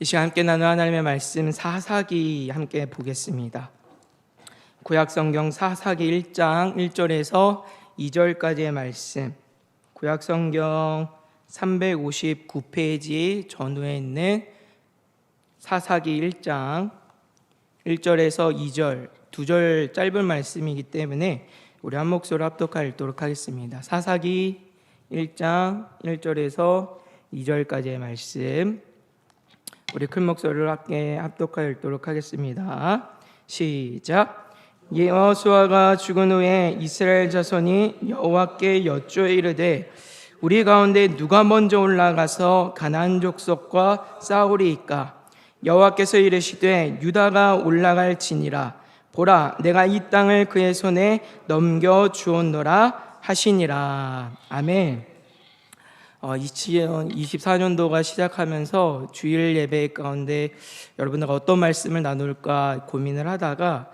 이 시간 함께 나누 하나님의 말씀 사사기 함께 보겠습니다. 구약성경 사사기 1장 1절에서 2절까지의 말씀, 구약성경 359페이지 전후에 있는 사사기 1장 1절에서 2절, 2절 짧은 말씀이기 때문에 우리 한 목소리로 합독하여 읽도록 하겠습니다. 사사기 1장 1절에서 2절까지의 말씀, 우리 큰 목소리로 함께 합독하여 읽도록 하겠습니다. 시작. 여호수아가 죽은 후에 이스라엘 자손이 여호와께 여쭈어 이르되 우리 가운데 누가 먼저 올라가서 가나안 족속과 싸우리이까? 여호와께서 이르시되 유다가 올라갈지니라. 보라, 내가 이 땅을 그의 손에 넘겨 주었노라 하시니라. 아멘. 2024년도가 시작하면서 주일 예배 가운데 여러분들과 어떤 말씀을 나눌까 고민을 하다가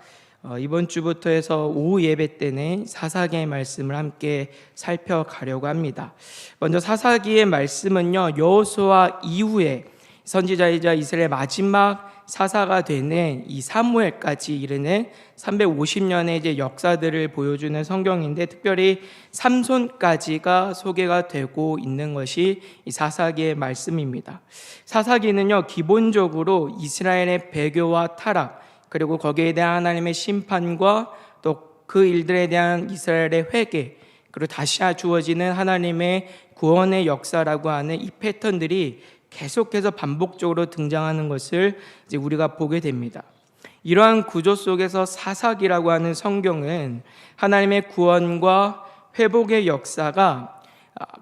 이번 주부터 해서 오후 예배 때는 사사기의 말씀을 함께 살펴가려고 합니다. 먼저 사사기의 말씀은요, 여호수아 이후에 선지자이자 이스라엘 마지막 사사가 되는 이 사무엘까지 이르는 350년의 이제 역사들을 보여주는 성경인데, 특별히 삼손까지가 소개가 되고 있는 것이 이 사사기의 말씀입니다. 사사기는요, 기본적으로 이스라엘의 배교와 타락, 그리고 거기에 대한 하나님의 심판과 또 그 일들에 대한 이스라엘의 회개, 그리고 다시 주어지는 하나님의 구원의 역사라고 하는 이 패턴들이 계속해서 반복적으로 등장하는 것을 이제 우리가 보게 됩니다. 이러한 구조 속에서 사사기라고 하는 성경은 하나님의 구원과 회복의 역사가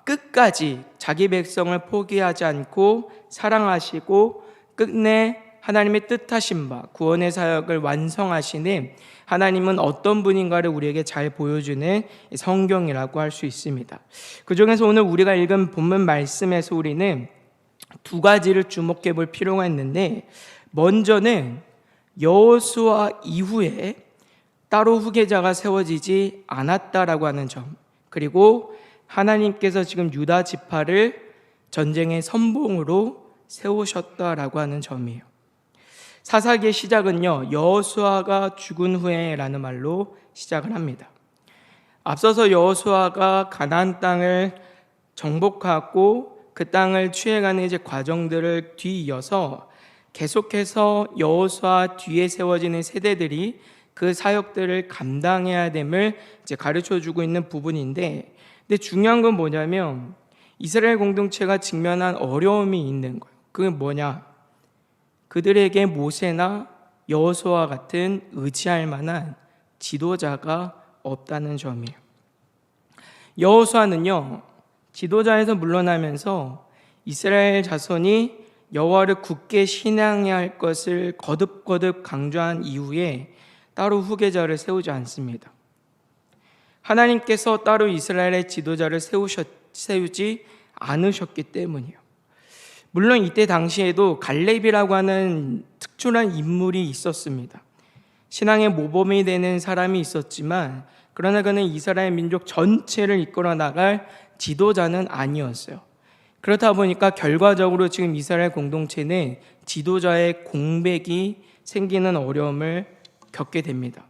끝까지 자기 백성을 포기하지 않고 사랑하시고 끝내 하나님의 뜻하신 바 구원의 사역을 완성하시는 하나님은 어떤 분인가를 우리에게 잘 보여주는 성경이라고 할 수 있습니다. 그중에서 오늘 우리가 읽은 본문 말씀에서 우리는 두 가지를 주목해 볼 필요가 있는데, 먼저는 여호수아 이후에 따로 후계자가 세워지지 않았다라고 하는 점, 그리고 하나님께서 지금 유다 지파를 전쟁의 선봉으로 세우셨다라고 하는 점이에요. 사사기의 시작은요, 여호수아가 죽은 후에라는 말로 시작을 합니다. 앞서서 여호수아가 가나안 땅을 정복하고 그 땅을 취해가는 이제 과정들을 뒤이어서 계속해서 여호수아 뒤에 세워지는 세대들이 그 사역들을 감당해야 됨을 이제 가르쳐주고 있는 부분인데, 근데 중요한 건 뭐냐면 이스라엘 공동체가 직면한 어려움이 있는 거예요. 그게 뭐냐? 그들에게 모세나 여호수아 같은 의지할 만한 지도자가 없다는 점이에요. 여호수아는요, 지도자에서 물러나면서 이스라엘 자손이 여호와를 굳게 신앙해야 할 것을 거듭거듭 강조한 이후에 따로 후계자를 세우지 않습니다. 하나님께서 따로 이스라엘의 지도자를 세우지 않으셨기 때문이에요. 물론 이때 당시에도 갈렙이라고 하는 특출한 인물이 있었습니다. 신앙의 모범이 되는 사람이 있었지만, 그러나 그는 이스라엘 민족 전체를 이끌어 나갈 지도자는 아니었어요. 그렇다 보니까 결과적으로 지금 이스라엘 공동체는 지도자의 공백이 생기는 어려움을 겪게 됩니다.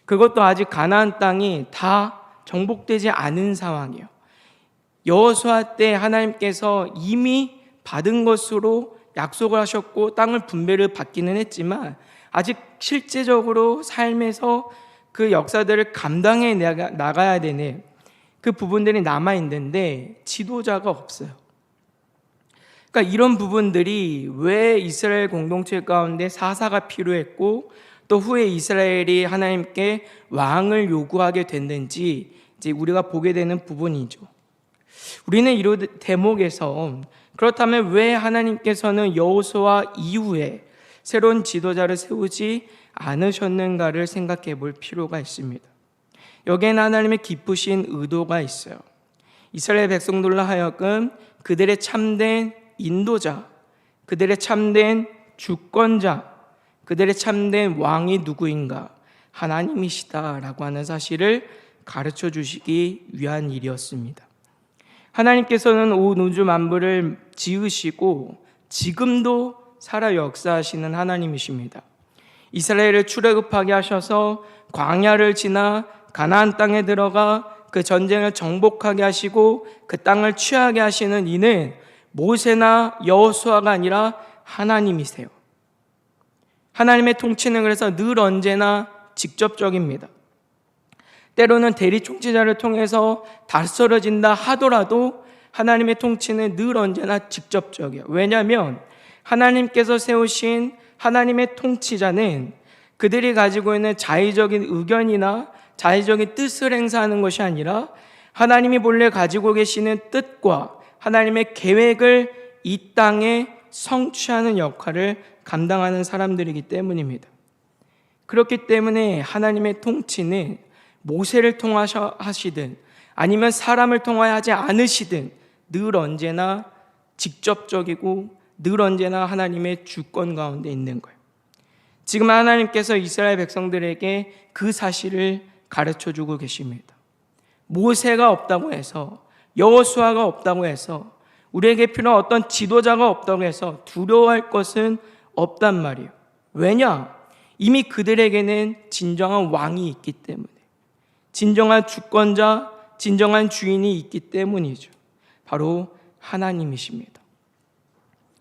그것도 아직 가나안 땅이 다 정복되지 않은 상황이에요. 여호수아 때 하나님께서 이미 받은 것으로 약속을 하셨고 땅을 분배를 받기는 했지만, 아직 실제적으로 삶에서 그 역사들을 감당해 나가야 되는 그 부분들이 남아있는데 지도자가 없어요. 그러니까 이런 부분들이 왜 이스라엘 공동체 가운데 사사가 필요했고 또 후에 이스라엘이 하나님께 왕을 요구하게 됐는지 이제 우리가 보게 되는 부분이죠. 우리는 이 대목에서 그렇다면 왜 하나님께서는 여호수아 이후에 새로운 지도자를 세우지 않으셨는가를 생각해 볼 필요가 있습니다. 여기에는 하나님의 기쁘신 의도가 있어요. 이스라엘 백성들로 하여금 그들의 참된 인도자, 그들의 참된 주권자, 그들의 참된 왕이 누구인가? 하나님이시다라고 하는 사실을 가르쳐 주시기 위한 일이었습니다. 하나님께서는 온 우주 만물을 지으시고 지금도 살아 역사하시는 하나님이십니다. 이스라엘을 출애굽하게 하셔서 광야를 지나 가나안 땅에 들어가 그 전쟁을 정복하게 하시고 그 땅을 취하게 하시는 이는 모세나 여호수아가 아니라 하나님이세요. 하나님의 통치는 그래서 늘 언제나 직접적입니다. 때로는 대리 통치자를 통해서 다스려진다 하더라도 하나님의 통치는 늘 언제나 직접적이에요. 왜냐하면 하나님께서 세우신 하나님의 통치자는 그들이 가지고 있는 자의적인 의견이나 자의적인 뜻을 행사하는 것이 아니라 하나님이 본래 가지고 계시는 뜻과 하나님의 계획을 이 땅에 성취하는 역할을 감당하는 사람들이기 때문입니다. 그렇기 때문에 하나님의 통치는 모세를 통하셔 하시든 아니면 사람을 통하여 하지 않으시든 늘 언제나 직접적이고 늘 언제나 하나님의 주권 가운데 있는 거예요. 지금 하나님께서 이스라엘 백성들에게 그 사실을 가르쳐주고 계십니다. 모세가 없다고 해서, 여호수아가 없다고 해서, 우리에게 필요한 어떤 지도자가 없다고 해서 두려워할 것은 없단 말이에요. 왜냐? 이미 그들에게는 진정한 왕이 있기 때문에, 진정한 주권자, 진정한 주인이 있기 때문이죠. 바로 하나님이십니다.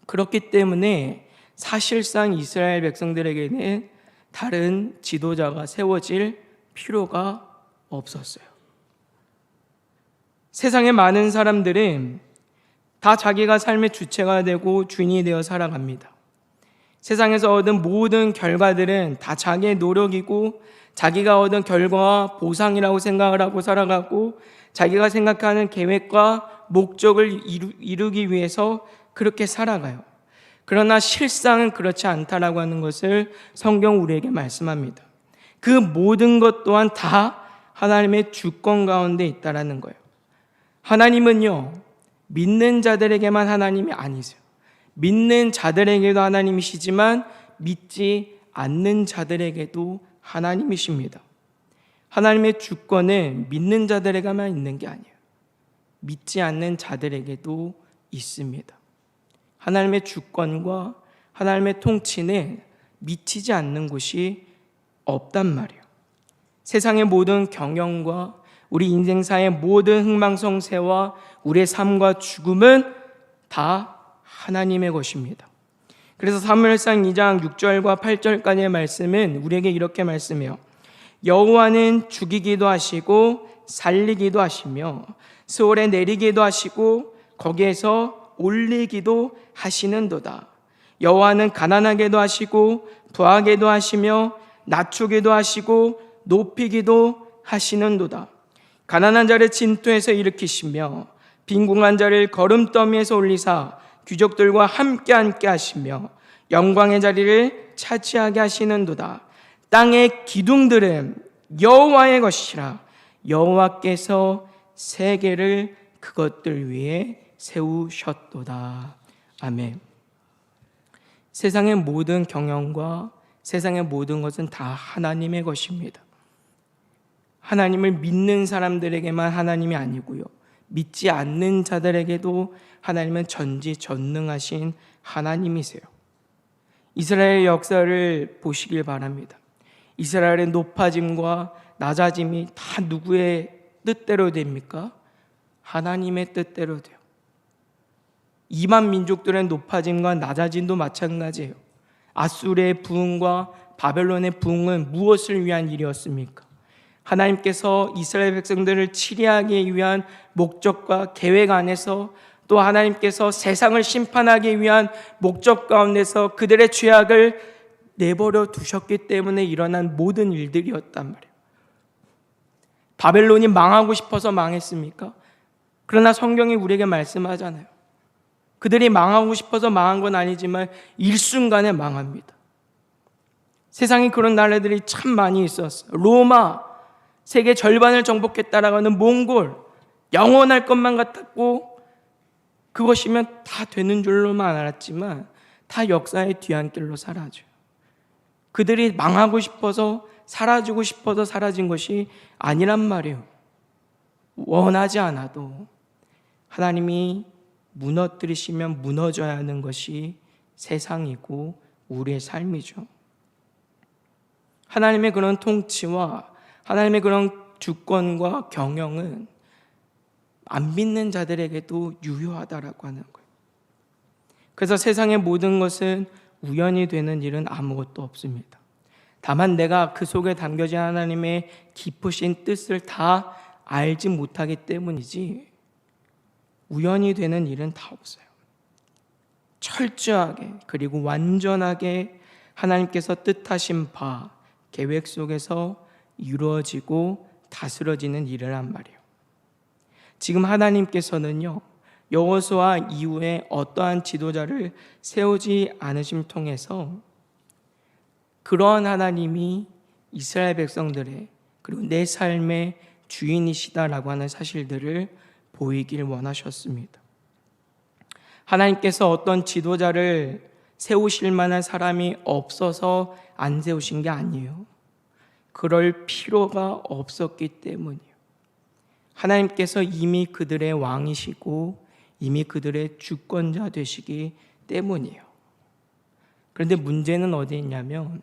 그렇기 때문에 사실상 이스라엘 백성들에게는 다른 지도자가 세워질 필요가 없었어요. 세상의 많은 사람들은 다 자기가 삶의 주체가 되고 주인이 되어 살아갑니다. 세상에서 얻은 모든 결과들은 다 자기의 노력이고 자기가 얻은 결과와 보상이라고 생각을 하고 살아가고 자기가 생각하는 계획과 목적을 이루기 위해서 그렇게 살아가요. 그러나 실상은 그렇지 않다라고 하는 것을 성경 우리에게 말씀합니다. 그 모든 것 또한 다 하나님의 주권 가운데 있다라는 거예요. 하나님은요, 믿는 자들에게만 하나님이 아니세요. 믿는 자들에게도 하나님이시지만 믿지 않는 자들에게도 하나님이십니다. 하나님의 주권은 믿는 자들에게만 있는 게 아니에요. 믿지 않는 자들에게도 있습니다. 하나님의 주권과 하나님의 통치는 미치지 않는 곳이 없단 말이에요. 세상의 모든 경영과 우리 인생사의 모든 흥망성쇠와 우리의 삶과 죽음은 다 하나님의 것입니다. 그래서 사무엘상 2장 6절과 8절까지의 말씀은 우리에게 이렇게 말씀해요. 여호와는 죽이기도 하시고 살리기도 하시며 스올에 내리기도 하시고 거기에서 올리기도 하시는도다. 여호와는 가난하게도 하시고 부하게도 하시며 낮추기도 하시고 높이기도 하시는도다. 가난한 자를 진토에서 일으키시며 빈궁한 자를 거름더미에서 올리사 귀족들과 함께 하시며 영광의 자리를 차지하게 하시는도다. 땅의 기둥들은 여호와의 것이라. 여호와께서 세계를 그것들 위에 세우셨도다. 아멘. 세상의 모든 경영과 세상의 모든 것은 다 하나님의 것입니다. 하나님을 믿는 사람들에게만 하나님이 아니고요, 믿지 않는 자들에게도 하나님은 전지전능하신 하나님이세요. 이스라엘 역사를 보시길 바랍니다. 이스라엘의 높아짐과 낮아짐이 다 누구의 뜻대로 됩니까? 하나님의 뜻대로 돼요. 이방 민족들의 높아짐과 낮아짐도 마찬가지예요. 아수르의 부흥과 바벨론의 부흥은 무엇을 위한 일이었습니까? 하나님께서 이스라엘 백성들을 치리하기 위한 목적과 계획 안에서, 또 하나님께서 세상을 심판하기 위한 목적 가운데서 그들의 죄악을 내버려 두셨기 때문에 일어난 모든 일들이었단 말이에요. 바벨론이 망하고 싶어서 망했습니까? 그러나 성경이 우리에게 말씀하잖아요. 그들이 망하고 싶어서 망한 건 아니지만 일순간에 망합니다. 세상에 그런 나라들이 참 많이 있었어요. 로마, 세계 절반을 정복했다라고 하는 몽골, 영원할 것만 같았고 그것이면 다 되는 줄로만 알았지만 다 역사의 뒤안길로 사라져요. 그들이 망하고 싶어서, 사라지고 싶어서 사라진 것이 아니란 말이에요. 원하지 않아도 하나님이 무너뜨리시면 무너져야 하는 것이 세상이고 우리의 삶이죠. 하나님의 그런 통치와 하나님의 그런 주권과 경영은 안 믿는 자들에게도 유효하다라고 하는 거예요. 그래서 세상의 모든 것은 우연히 되는 일은 아무것도 없습니다. 다만 내가 그 속에 담겨진 하나님의 깊으신 뜻을 다 알지 못하기 때문이지 우연히 되는 일은 다 없어요. 철저하게 그리고 완전하게 하나님께서 뜻하신 바 계획 속에서 이루어지고 다스려지는 일이란 말이에요. 지금 하나님께서는요, 여호수아 이후에 어떠한 지도자를 세우지 않으심 통해서 그러한 하나님이 이스라엘 백성들의 그리고 내 삶의 주인이시다라고 하는 사실들을 보이길 원하셨습니다. 하나님께서 어떤 지도자를 세우실 만한 사람이 없어서 안 세우신 게 아니에요. 그럴 필요가 없었기 때문이에요. 하나님께서 이미 그들의 왕이시고 이미 그들의 주권자 되시기 때문이에요. 그런데 문제는 어디 있냐면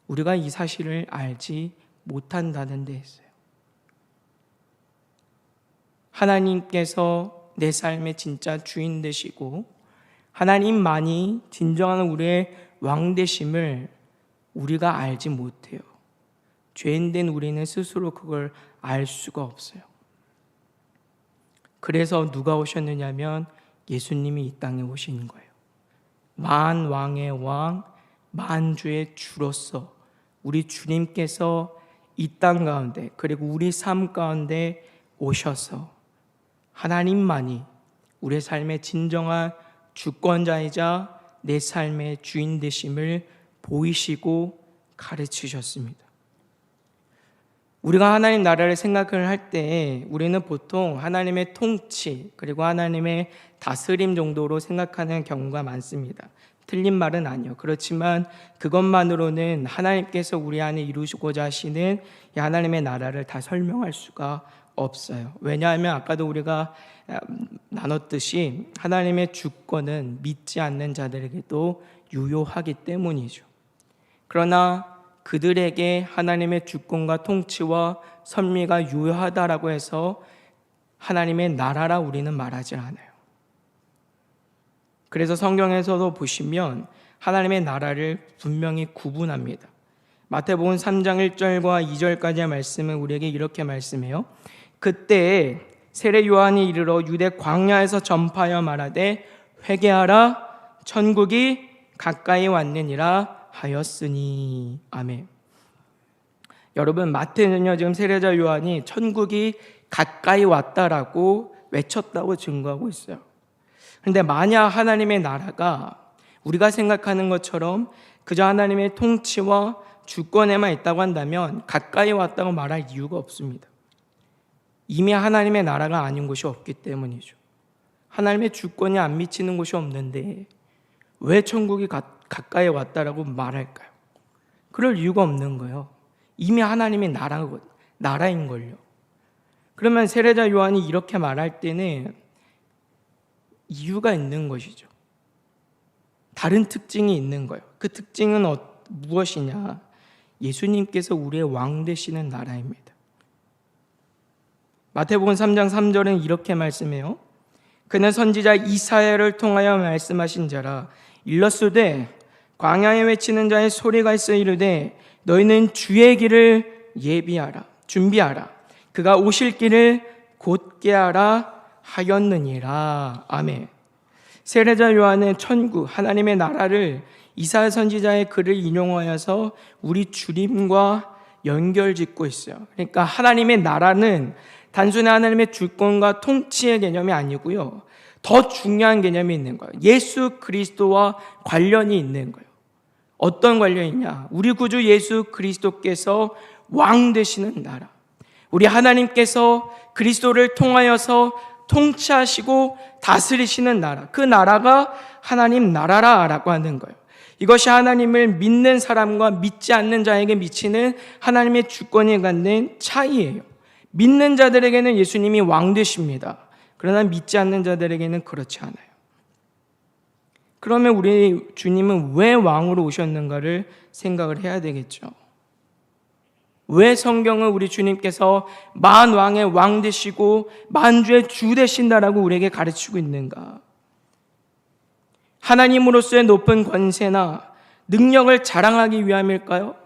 우리가 이 사실을 알지 못한다는 데 있어요. 하나님께서 내 삶의 진짜 주인 되시고 하나님만이 진정한 우리의 왕 되심을 우리가 알지 못해요. 죄인된 우리는 스스로 그걸 알 수가 없어요. 그래서 누가 오셨느냐면 예수님이 이 땅에 오신 거예요. 만왕의 왕, 만주의 주로서 우리 주님께서 이 땅 가운데 그리고 우리 삶 가운데 오셔서 하나님만이 우리의 삶의 진정한 주권자이자 내 삶의 주인 되심을 보이시고 가르치셨습니다. 우리가 하나님 나라를 생각을 할 때 우리는 보통 하나님의 통치 그리고 하나님의 다스림 정도로 생각하는 경우가 많습니다. 틀린 말은 아니요. 그렇지만 그것만으로는 하나님께서 우리 안에 이루시고자 하시는 이 하나님의 나라를 다 설명할 수가 없어요. 왜냐하면 아까도 우리가 나눴듯이 하나님의 주권은 믿지 않는 자들에게도 유효하기 때문이죠. 그러나 그들에게 하나님의 주권과 통치와 섭리가 유효하다라고 해서 하나님의 나라라 우리는 말하지 않아요. 그래서 성경에서도 보시면 하나님의 나라를 분명히 구분합니다. 마태복음 3장 1절과 2절까지의 말씀은 우리에게 이렇게 말씀해요. 그때 세례 요한이 이르러 유대 광야에서 전파하여 말하되 회개하라 천국이 가까이 왔느니라 하였으니. 아멘. 여러분, 마태는요 지금 세례자 요한이 천국이 가까이 왔다라고 외쳤다고 증거하고 있어요. 그런데 만약 하나님의 나라가 우리가 생각하는 것처럼 그저 하나님의 통치와 주권에만 있다고 한다면 가까이 왔다고 말할 이유가 없습니다. 이미 하나님의 나라가 아닌 곳이 없기 때문이죠. 하나님의 주권이 안 미치는 곳이 없는데 왜 천국이 가까이 왔다라고 말할까요? 그럴 이유가 없는 거예요. 이미 하나님의 나라인걸요. 그러면 세례자 요한이 이렇게 말할 때는 이유가 있는 것이죠. 다른 특징이 있는 거예요. 그 특징은 무엇이냐? 예수님께서 우리의 왕 되시는 나라입니다. 마태복음 3장 3절은 이렇게 말씀해요. 그는 선지자 이사야를 통하여 말씀하신 자라. 일렀으되 광야에 외치는 자의 소리가 있어 이르되 너희는 주의 길을 예비하라 준비하라 그가 오실 길을 곧게 하라 하였느니라. 아멘. 세례자 요한은 천국 하나님의 나라를 이사야 선지자의 글을 인용하여서 우리 주님과 연결짓고 있어요. 그러니까 하나님의 나라는 단순히 하나님의 주권과 통치의 개념이 아니고요. 더 중요한 개념이 있는 거예요. 예수 그리스도와 관련이 있는 거예요. 어떤 관련이냐? 우리 구주 예수 그리스도께서 왕 되시는 나라. 우리 하나님께서 그리스도를 통하여서 통치하시고 다스리시는 나라. 그 나라가 하나님 나라라고 하는 거예요. 이것이 하나님을 믿는 사람과 믿지 않는 자에게 미치는 하나님의 주권이 갖는 차이예요. 믿는 자들에게는 예수님이 왕 되십니다. 그러나 믿지 않는 자들에게는 그렇지 않아요. 그러면 우리 주님은 왜 왕으로 오셨는가를 생각을 해야 되겠죠. 왜 성경은 우리 주님께서 만왕의 왕 되시고 만주의 주 되신다라고 우리에게 가르치고 있는가? 하나님으로서의 높은 권세나 능력을 자랑하기 위함일까요?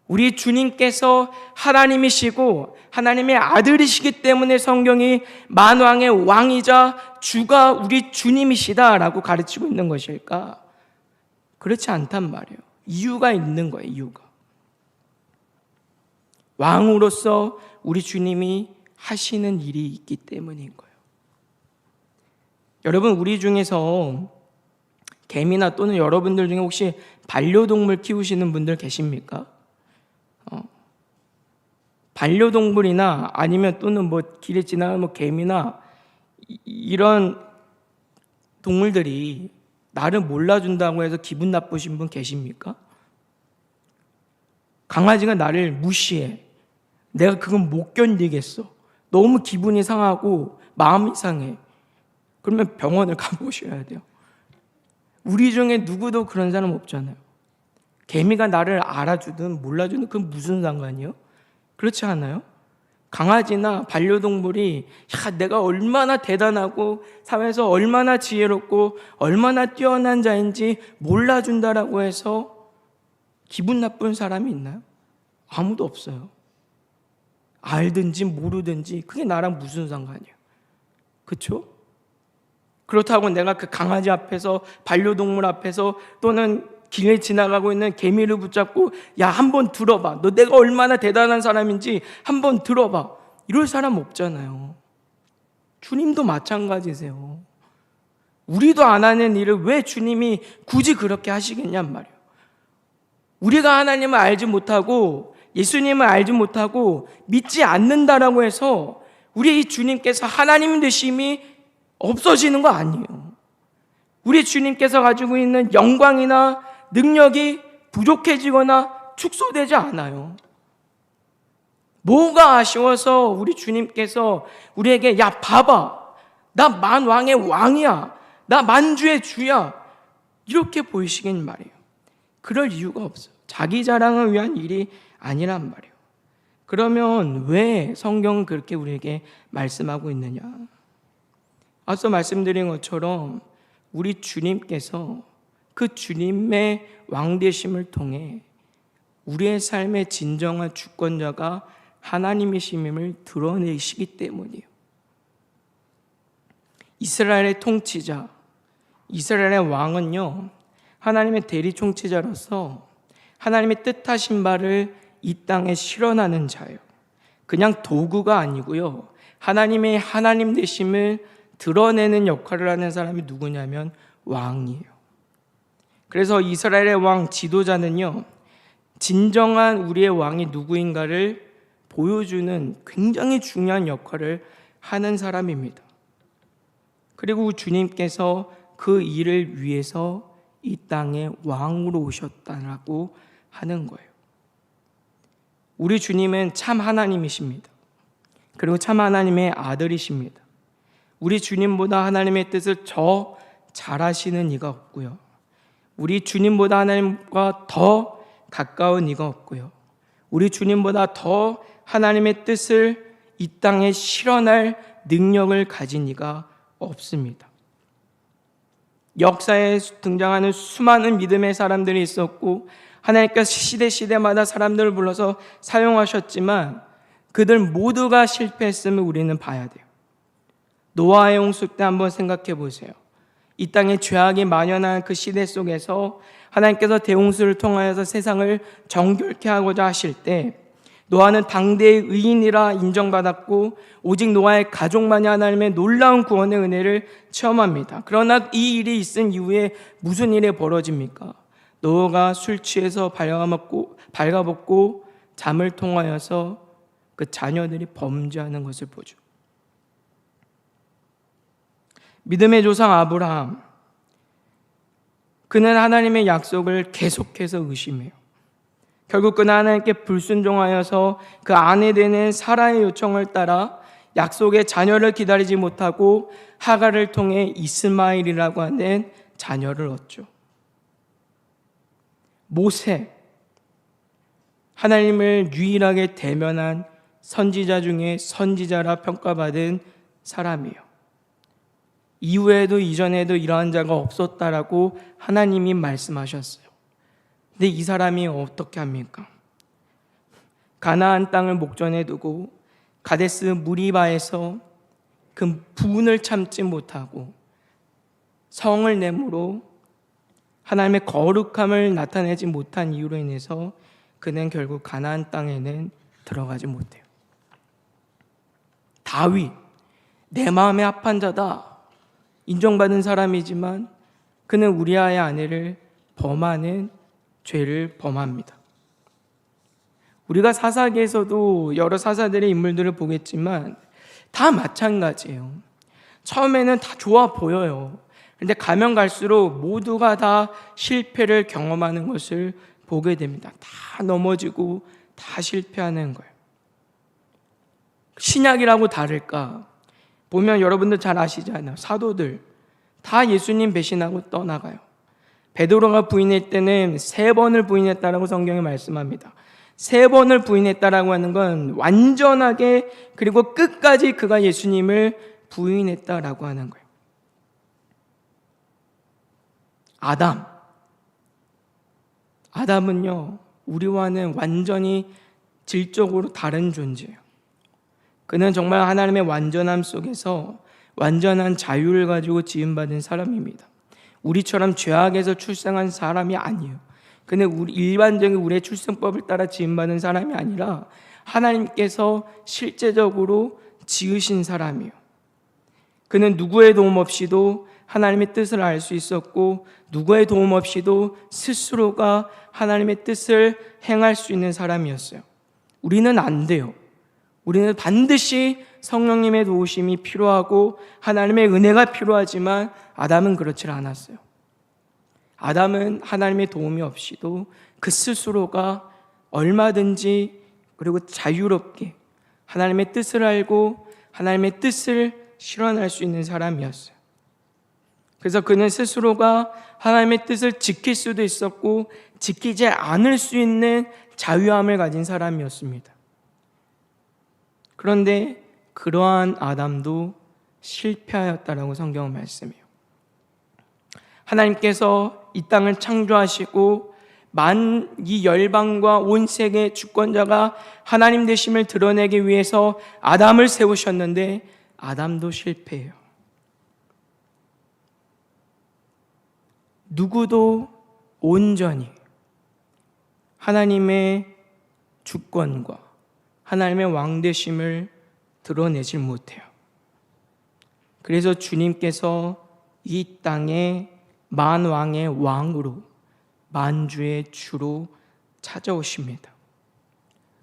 우리 주님께서 하나님이시고 하나님의 아들이시기 때문에 성경이 만왕의 왕이자 주가 우리 주님이시다라고 가르치고 있는 것일까? 그렇지 않단 말이에요. 이유가 있는 거예요. 이유가. 왕으로서 우리 주님이 하시는 일이 있기 때문인 거예요. 여러분, 우리 중에서 개미나 또는 여러분들 중에 혹시 반려동물 키우시는 분들 계십니까? 반려동물이나 아니면 또는 뭐 길에 지나가는 뭐 개미나 이런 동물들이 나를 몰라준다고 해서 기분 나쁘신 분 계십니까? 강아지가 나를 무시해. 내가 그건 못 견디겠어. 너무 기분이 상하고 마음이 상해. 그러면 병원을 가보셔야 돼요. 우리 중에 누구도 그런 사람 없잖아요. 개미가 나를 알아주든 몰라주든 그건 무슨 상관이요? 그렇지 않아요? 강아지나 반려동물이 내가 얼마나 대단하고 사회에서 얼마나 지혜롭고 얼마나 뛰어난 자인지 몰라준다라고 해서 기분 나쁜 사람이 있나요? 아무도 없어요. 알든지 모르든지 그게 나랑 무슨 상관이에요? 그렇죠? 그렇다고 내가 그 강아지 앞에서 반려동물 앞에서 또는 길에 지나가고 있는 개미를 붙잡고 야, 한번 들어봐. 너 내가 얼마나 대단한 사람인지 한번 들어봐. 이럴 사람 없잖아요. 주님도 마찬가지세요. 우리도 안 하는 일을 왜 주님이 굳이 그렇게 하시겠냔 말이에요. 우리가 하나님을 알지 못하고 예수님을 알지 못하고 믿지 않는다라고 해서 우리 이 주님께서 하나님 되심이 없어지는 거 아니에요. 우리 주님께서 가지고 있는 영광이나 능력이 부족해지거나 축소되지 않아요. 뭐가 아쉬워서 우리 주님께서 우리에게 야, 봐봐, 나 만왕의 왕이야, 나 만주의 주야, 이렇게 보이시긴 말이에요. 그럴 이유가 없어요. 자기 자랑을 위한 일이 아니란 말이에요. 그러면 왜 성경은 그렇게 우리에게 말씀하고 있느냐? 앞서 말씀드린 것처럼 우리 주님께서 그 주님의 왕되심을 통해 우리의 삶의 진정한 주권자가 하나님이심을 드러내시기 때문이에요. 이스라엘의 통치자, 이스라엘의 왕은요, 하나님의 대리 통치자로서 하나님의 뜻하신 바를 이 땅에 실현하는 자예요. 그냥 도구가 아니고요, 하나님의 하나님 되심을 드러내는 역할을 하는 사람이 누구냐면 왕이에요. 그래서 이스라엘의 왕 지도자는요, 진정한 우리의 왕이 누구인가를 보여주는 굉장히 중요한 역할을 하는 사람입니다. 그리고 주님께서 그 일을 위해서 이 땅에 왕으로 오셨다라고 하는 거예요. 우리 주님은 참 하나님이십니다. 그리고 참 하나님의 아들이십니다. 우리 주님보다 하나님의 뜻을 더 잘하시는 이가 없고요, 우리 주님보다 하나님과 더 가까운 이가 없고요, 우리 주님보다 더 하나님의 뜻을 이 땅에 실현할 능력을 가진 이가 없습니다. 역사에 등장하는 수많은 믿음의 사람들이 있었고 하나님께서 시대마다 사람들을 불러서 사용하셨지만 그들 모두가 실패했음을 우리는 봐야 돼요. 노아의 홍수 때 한번 생각해 보세요. 이 땅에 죄악이 만연한 그 시대 속에서 하나님께서 대홍수를 통하여서 세상을 정결케 하고자 하실 때 노아는 당대의 의인이라 인정받았고 오직 노아의 가족만이 하나님의 놀라운 구원의 은혜를 체험합니다. 그러나 이 일이 있은 이후에 무슨 일이 벌어집니까? 노아가 술 취해서 발가벗고 잠을 통하여서 그 자녀들이 범죄하는 것을 보죠. 믿음의 조상 아브라함, 그는 하나님의 약속을 계속해서 의심해요. 결국 그는 하나님께 불순종하여서 그 아내 되는 사라의 요청을 따라 약속의 자녀를 기다리지 못하고 하갈을 통해 이스마엘이라고 하는 자녀를 얻죠. 모세, 하나님을 유일하게 대면한 선지자 중에 선지자라 평가받은 사람이에요. 이후에도 이전에도 이러한 자가 없었다라고 하나님이 말씀하셨어요. 근데 이 사람이 어떻게 합니까? 가나안 땅을 목전에 두고 가데스 무리바에서 그 분을 참지 못하고 성을 내므로 하나님의 거룩함을 나타내지 못한 이유로 인해서 그는 결국 가나안 땅에는 들어가지 못해요. 다윗, 내 마음에 합한 자다, 인정받은 사람이지만 그는 우리아의 아내를 범하는 죄를 범합니다. 우리가 사사기에서도 여러 사사들의 인물들을 보겠지만 다 마찬가지예요. 처음에는 다 좋아 보여요. 그런데 가면 갈수록 모두가 다 실패를 경험하는 것을 보게 됩니다. 다 넘어지고 다 실패하는 거예요. 신약이라고 다를까? 보면 여러분들 잘 아시잖아요. 사도들 다 예수님 배신하고 떠나가요. 베드로가 부인할 때는 3번을 부인했다라고 성경이 말씀합니다. 3번을 부인했다라고 하는 건 완전하게 그리고 끝까지 그가 예수님을 부인했다라고 하는 거예요. 아담은요, 우리와는 완전히 질적으로 다른 존재예요. 그는 정말 하나님의 완전함 속에서 완전한 자유를 가지고 지음받은 사람입니다. 우리처럼 죄악에서 출생한 사람이 아니에요. 그는 일반적인 우리의 출생법을 따라 지음받은 사람이 아니라 하나님께서 실제적으로 지으신 사람이에요. 그는 누구의 도움 없이도 하나님의 뜻을 알 수 있었고 누구의 도움 없이도 스스로가 하나님의 뜻을 행할 수 있는 사람이었어요. 우리는 안 돼요. 우리는 반드시 성령님의 도우심이 필요하고 하나님의 은혜가 필요하지만 아담은 그렇지 않았어요. 아담은 하나님의 도움이 없이도 그 스스로가 얼마든지 그리고 자유롭게 하나님의 뜻을 알고 하나님의 뜻을 실현할 수 있는 사람이었어요. 그래서 그는 스스로가 하나님의 뜻을 지킬 수도 있었고 지키지 않을 수 있는 자유함을 가진 사람이었습니다. 그런데 그러한 아담도 실패하였다라고 성경은 말씀해요. 하나님께서 이 땅을 창조하시고 이 열방과 온 세계의 주권자가 하나님 되심을 드러내기 위해서 아담을 세우셨는데 아담도 실패해요. 누구도 온전히 하나님의 주권과 하나님의 왕 되심을 드러내질 못해요. 그래서 주님께서 이 땅에 만왕의 왕으로 만주의 주로 찾아오십니다.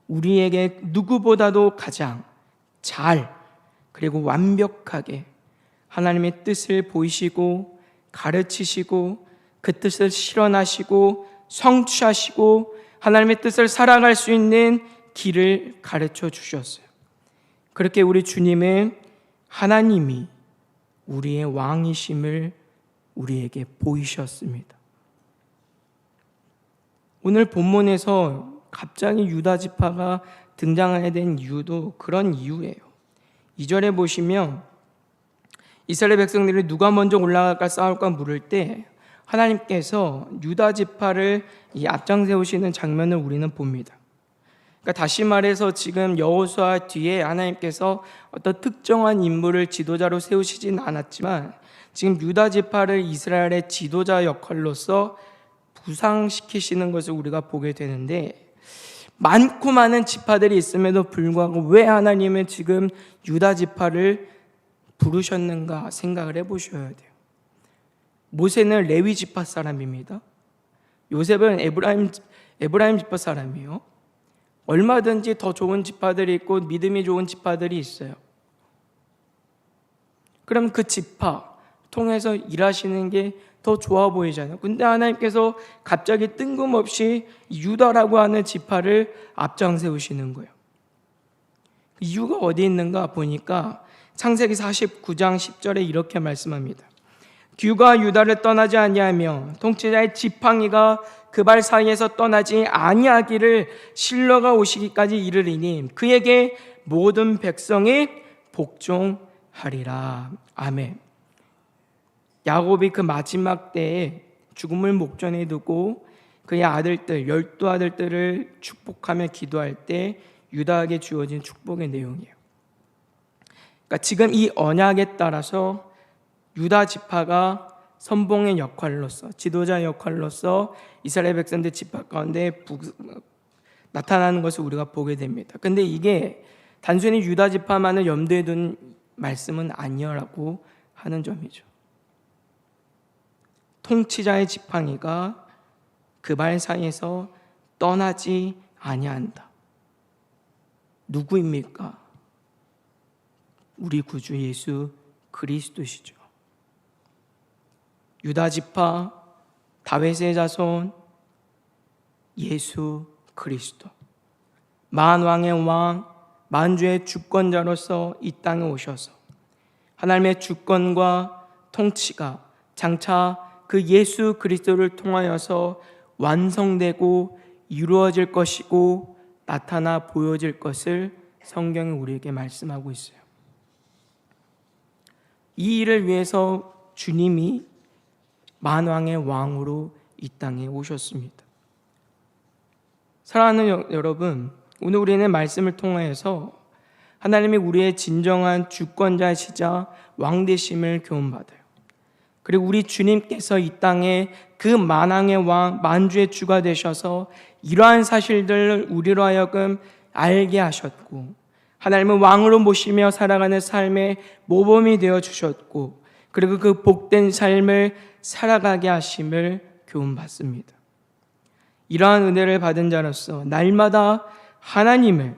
우리에게 누구보다도 가장 잘 그리고 완벽하게 하나님의 뜻을 보이시고 가르치시고 그 뜻을 실현하시고 성취하시고 하나님의 뜻을 살아갈 수 있는 길을 가르쳐 주셨어요. 그렇게 우리 주님은 하나님이 우리의 왕이심을 우리에게 보이셨습니다. 오늘 본문에서 갑자기 유다 지파가 등장하게 된 이유도 그런 이유예요. 2절에 보시면 이스라엘 백성들이 누가 먼저 올라갈까 싸울까 물을 때 하나님께서 유다 지파를 앞장 세우시는 장면을 우리는 봅니다. 그러니까 다시 말해서 지금 여호수아 뒤에 하나님께서 어떤 특정한 인물을 지도자로 세우시진 않았지만 지금 유다 지파를 이스라엘의 지도자 역할로서 부상시키시는 것을 우리가 보게 되는데 많고 많은 지파들이 있음에도 불구하고 왜 하나님은 지금 유다 지파를 부르셨는가 생각을 해보셔야 돼요. 모세는 레위 지파 사람입니다. 요셉은 에브라임 지파 사람이에요. 얼마든지 더 좋은 지파들이 있고 믿음이 좋은 지파들이 있어요. 그럼 그 지파 통해서 일하시는 게 더 좋아 보이잖아요. 근데 하나님께서 갑자기 뜬금없이 유다라고 하는 지파를 앞장 세우시는 거예요. 이유가 어디 있는가 보니까 창세기 49장 10절에 이렇게 말씀합니다. 규가 유다를 떠나지 아니하며 통치자의 지팡이가 그 발 사이에서 떠나지 아니하기를 실로가 오시기까지 이르리니 그에게 모든 백성이 복종하리라. 아멘. 야곱이 그 마지막 때에 죽음을 목전에 두고 그의 아들들 12아들들을 축복하며 기도할 때 유다에게 주어진 축복의 내용이에요. 그러니까 지금 이 언약에 따라서 유다 지파가 선봉의 역할로서, 지도자 역할로서 이스라엘 백성들 지파 가운데 나타나는 것을 우리가 보게 됩니다. 근데 이게 단순히 유다 지파만을 염두에 둔 말씀은 아니라고 하는 점이죠. 통치자의 지팡이가 그 발 사이에서 떠나지 아니한다. 누구입니까? 우리 구주 예수 그리스도시죠. 유다 지파, 다윗의 자손, 예수 그리스도. 만왕의 왕, 만주의 주권자로서 이 땅에 오셔서 하나님의 주권과 통치가 장차 그 예수 그리스도를 통하여서 완성되고 이루어질 것이고 나타나 보여질 것을 성경이 우리에게 말씀하고 있어요. 이 일을 위해서 주님이 만왕의 왕으로 이 땅에 오셨습니다. 사랑하는 여러분, 오늘 우리는 말씀을 통하여서 하나님이 우리의 진정한 주권자이시자 왕 되심을 교훈받아요. 그리고 우리 주님께서 이 땅에 그 만왕의 왕, 만주의 주가 되셔서 이러한 사실들을 우리로 하여금 알게 하셨고 하나님은 왕으로 모시며 살아가는 삶의 모범이 되어 주셨고 그리고 그 복된 삶을 살아가게 하심을 교훈받습니다. 이러한 은혜를 받은 자로서 날마다 하나님을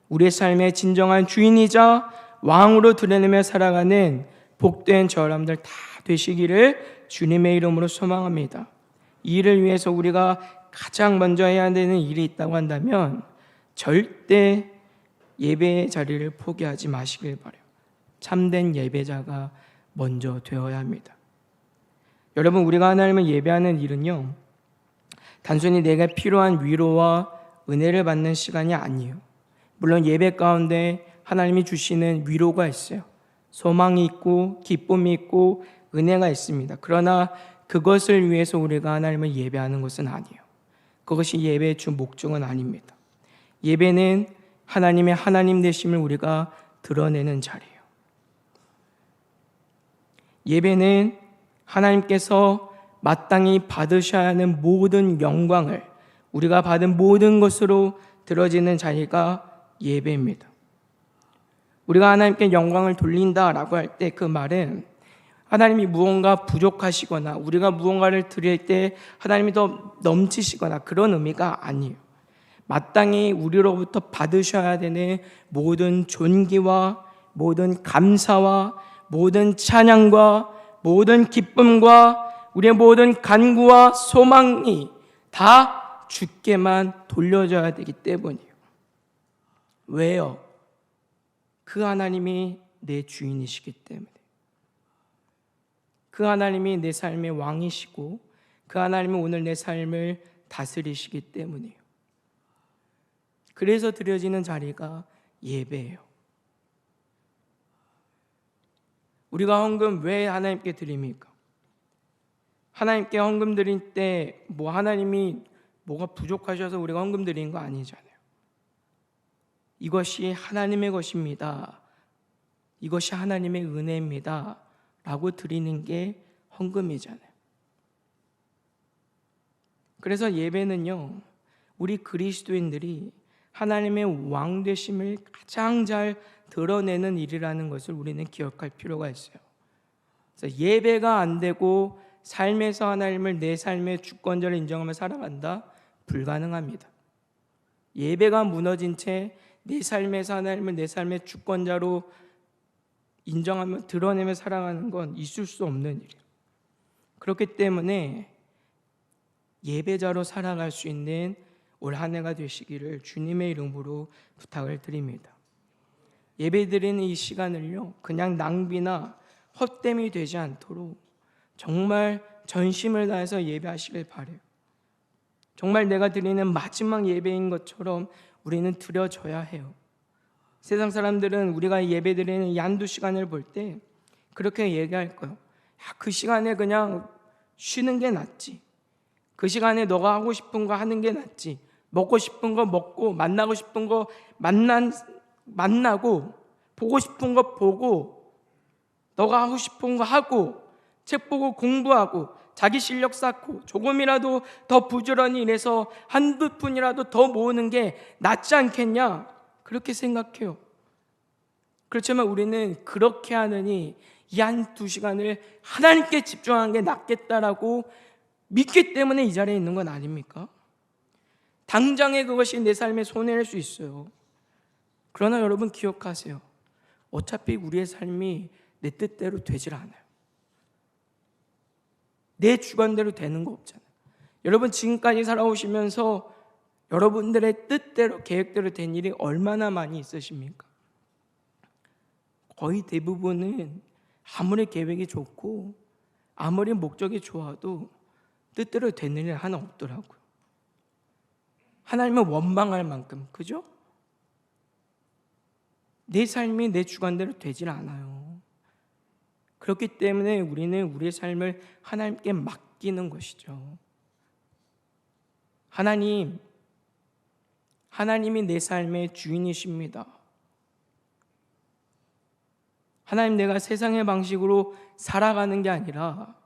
우리의 삶의 진정한 주인이자 왕으로 드러내며 살아가는 복된 저 여러분들 다 되시기를 주님의 이름으로 소망합니다. 이 일을 위해서 우리가 가장 먼저 해야 되는 일이 있다고 한다면 절대 예배의 자리를 포기하지 마시길 바라요. 참된 예배자가 먼저 되어야 합니다. 여러분, 우리가 하나님을 예배하는 일은요, 단순히 내가 필요한 위로와 은혜를 받는 시간이 아니에요. 물론 예배 가운데 하나님이 주시는 위로가 있어요. 소망이 있고 기쁨이 있고 은혜가 있습니다. 그러나 그것을 위해서 우리가 하나님을 예배하는 것은 아니에요. 그것이 예배의 주 목적은 아닙니다. 예배는 하나님의 하나님 되심을 우리가 드러내는 자리예요. 예배는 하나님께서 마땅히 받으셔야 하는 모든 영광을 우리가 받은 모든 것으로 들어지는 자리가 예배입니다. 우리가 하나님께 영광을 돌린다라고 할 때 그 말은 하나님이 무언가 부족하시거나 우리가 무언가를 드릴 때 하나님이 더 넘치시거나 그런 의미가 아니에요. 마땅히 우리로부터 받으셔야 되는 모든 존귀와 모든 감사와 모든 찬양과 모든 기쁨과 우리의 모든 간구와 소망이 다 주께만 돌려져야 되기 때문이에요. 왜요? 그 하나님이 내 주인이시기 때문에. 그 하나님이 내 삶의 왕이시고 그 하나님은 오늘 내 삶을 다스리시기 때문이에요. 그래서 드려지는 자리가 예배예요. 우리가 헌금 왜 하나님께 드립니까? 하나님께 헌금 드릴 때 하나님이 뭐가 부족하셔서 우리가 헌금 드리는 거 아니잖아요. 이것이 하나님의 것입니다. 이것이 하나님의 은혜입니다. 라고 드리는 게 헌금이잖아요. 그래서 예배는요, 우리 그리스도인들이 하나님의 왕 되심을 가장 잘 드러내는 일이라는 것을 우리는 기억할 필요가 있어요. 그래서 예배가 안 되고 삶에서 하나님을 내 삶의 주권자를 인정하며 살아간다? 불가능합니다. 예배가 무너진 채 내 삶에서 하나님을 내 삶의 주권자로 인정하며 드러내며 살아가는 건 있을 수 없는 일이에요. 그렇기 때문에 예배자로 살아갈 수 있는 올 한 해가 되시기를 주님의 이름으로 부탁을 드립니다. 예배드리는 이 시간을요, 그냥 낭비나 헛됨이 되지 않도록 정말 전심을 다해서 예배하시길 바라요. 정말 내가 드리는 마지막 예배인 것처럼 우리는 드려져야 해요. 세상 사람들은 우리가 예배 드리는 이 한두 시간을 볼 때 그렇게 얘기할 거예요. 야, 그 시간에 그냥 쉬는 게 낫지. 그 시간에 너가 하고 싶은 거 하는 게 낫지. 먹고 싶은 거 먹고 만나고 싶은 거 만나고 보고 싶은 거 보고 너가 하고 싶은 거 하고 책 보고 공부하고 자기 실력 쌓고 조금이라도 더 부지런히 일해서 한두 푼이라도 더 모으는 게 낫지 않겠냐? 그렇게 생각해요. 그렇지만 우리는 그렇게 하느니 이 한두 시간을 하나님께 집중하는 게 낫겠다라고 믿기 때문에 이 자리에 있는 건 아닙니까? 당장에 그것이 내 삶에 손해일 수 있어요. 그러나 여러분 기억하세요. 어차피 우리의 삶이 내 뜻대로 되질 않아요. 내 주관대로 되는 거 없잖아요. 여러분 지금까지 살아오시면서 여러분들의 뜻대로 계획대로 된 일이 얼마나 많이 있으십니까? 거의 대부분은 아무리 계획이 좋고 아무리 목적이 좋아도 뜻대로 되는 일 하나 없더라고요. 하나님을 원망할 만큼, 그죠? 내 삶이 내 주관대로 되질 않아요. 그렇기 때문에 우리는 우리의 삶을 하나님께 맡기는 것이죠. 하나님이 내 삶의 주인이십니다. 하나님, 내가 세상의 방식으로 살아가는 게 아니라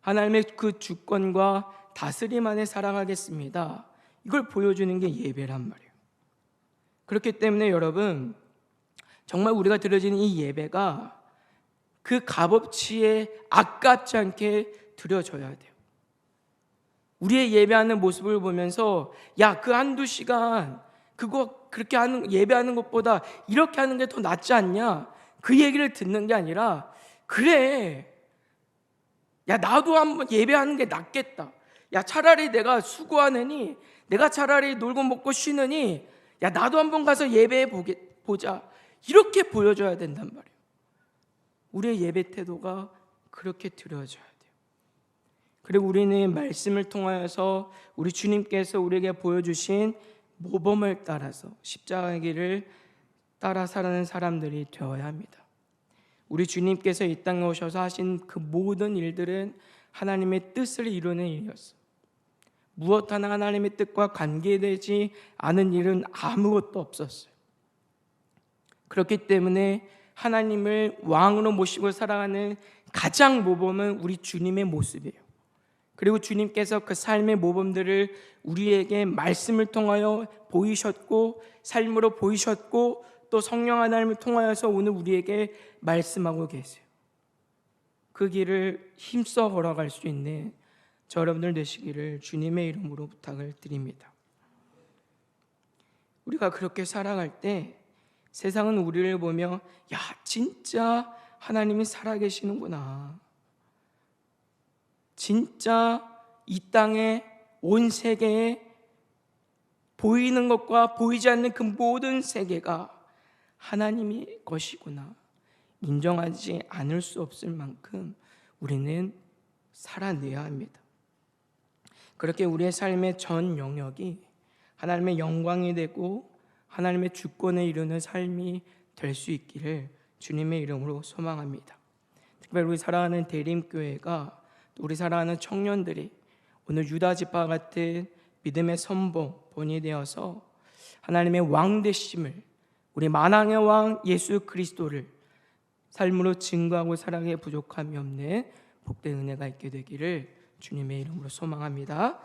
하나님의 그 주권과 다스림 안에 살아가겠습니다. 이걸 보여주는 게 예배란 말이에요. 그렇기 때문에 여러분, 정말 우리가 드려지는 이 예배가 그 값어치에 아깝지 않게 드려져야 돼요. 우리의 예배하는 모습을 보면서 야, 그 한두 시간 그거 그렇게 예배하는 것보다 이렇게 하는 게 더 낫지 않냐? 그 얘기를 듣는 게 아니라 그래, 야, 나도 한번 예배하는 게 낫겠다. 야, 차라리 내가 수고하느니, 내가 차라리 놀고 먹고 쉬느니, 야, 나도 한번 가서 예배해 보자. 이렇게 보여줘야 된단 말이에요. 우리의 예배 태도가 그렇게 드려져야 돼요. 그리고 우리는 말씀을 통하여서 우리 주님께서 우리에게 보여주신 모범을 따라서 십자가의 길을 따라 살아가는 사람들이 되어야 합니다. 우리 주님께서 이 땅에 오셔서 하신 그 모든 일들은 하나님의 뜻을 이루는 일이었어요. 무엇 하나 하나님의 뜻과 관계되지 않은 일은 아무것도 없었어요. 그렇기 때문에 하나님을 왕으로 모시고 살아가는 가장 모범은 우리 주님의 모습이에요. 그리고 주님께서 그 삶의 모범들을 우리에게 말씀을 통하여 보이셨고 삶으로 보이셨고 또 성령 하나님을 통하여서 오늘 우리에게 말씀하고 계세요. 그 길을 힘써 걸어갈 수 있는 저 여러분들 되시기를 주님의 이름으로 부탁을 드립니다. 우리가 그렇게 살아갈 때 세상은 우리를 보며 야, 진짜 하나님이 살아계시는구나. 진짜 이 땅에 온 세계에 보이는 것과 보이지 않는 그 모든 세계가 하나님의 것이구나. 인정하지 않을 수 없을 만큼 우리는 살아내야 합니다. 그렇게 우리의 삶의 전 영역이 하나님의 영광이 되고 하나님의 주권을 이루는 삶이 될 수 있기를 주님의 이름으로 소망합니다. 특별히 우리 사랑하는 대림교회가 또 우리 사랑하는 청년들이 오늘 유다 지파 같은 믿음의 선봉본이 되어서 하나님의 왕 되심을, 우리 만왕의 왕 예수 그리스도를 삶으로 증거하고 사랑에 부족함이 없는 복된 은혜가 있게 되기를 주님의 이름으로 소망합니다.